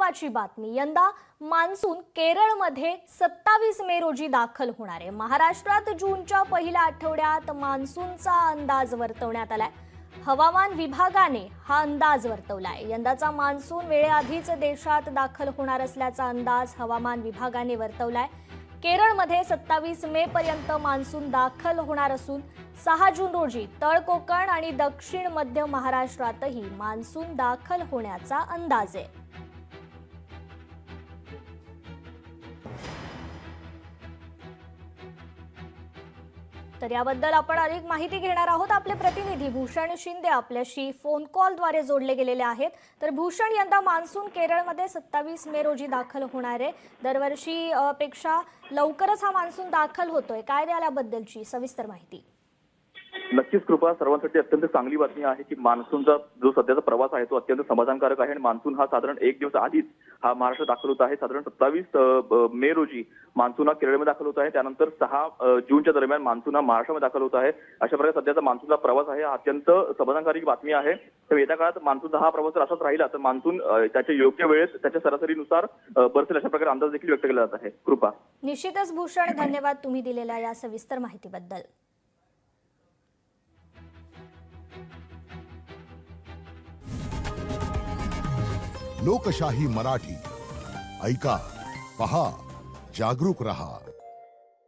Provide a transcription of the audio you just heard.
महत्त्वाची बातमी, यंदा मान्सून केरळमध्ये 27 मे रोजी दाखल होणार आहे। महाराष्ट्रात जूनच्या पहिल्या आठवड्यात मान्सूनचा अंदाज वर्तवण्यात आलाय। हवामान विभागाने हा अंदाज वर्तवलाय। यंदाचा मान्सून वेळेआधीच देशात दाखल होणार असल्याचा अंदाज हवामान विभागाने वर्तवलाय। केरळमध्ये 27 मे पर्यंत मान्सून दाखल होणार असून 6 जून रोजी तळ कोकण आणि दक्षिण मध्य महाराष्ट्रातही मान्सून दाखल होण्याचा अंदाज आहे। तर याबद्दल आपण अधिक माहिती घेणार आहोत। आपले प्रतिनिधी भूषण शिंदे आपल्याशी फोन कॉलद्वारे जोडले गेलेले आहेत। तर भूषण, यंदा मान्सून केरळमध्ये 27 मे रोजी दाखल होणार आहे। दरवर्षी पेक्षा लवकरच हा मान्सून दाखल होतोय, काय द्याल याबद्दलची सविस्तर माहिती? नक्कीच कृपा, सर्वांसाठी अत्यंत चांगली बातमी आहे की मान्सूनचा जो सध्याचा प्रवास आहे तो अत्यंत समाधानकारक आहे आणि मान्सून हा साधारण एक दिवस आधीच हा महाराष्ट्र दाखल होत आहे। साधारण 27 मे रोजी मान्सून हा केरळमध्ये दाखल होत आहे, त्यानंतर 6 जूनच्या दरम्यान मान्सून हा महाराष्ट्रामध्ये दाखल होत आहे। अशा प्रकारे सध्याचा मान्सूनचा प्रवास आहे, अत्यंत समाधानकारक बातमी आहे। तर येत्या काळात मान्सूनचा हा प्रवास जर असाच राहिला तर मान्सून त्याच्या योग्य वेळेत त्याच्या सरासरीनुसार बरसेल अशा प्रकारे अंदाज देखील व्यक्त केला जात आहे। कृपा, निश्चितच भूषण, धन्यवाद तुम्ही दिलेल्या या सविस्तर माहितीबद्दल। लोकशाही मराठी ऐका, पहा, जागरूक रहा।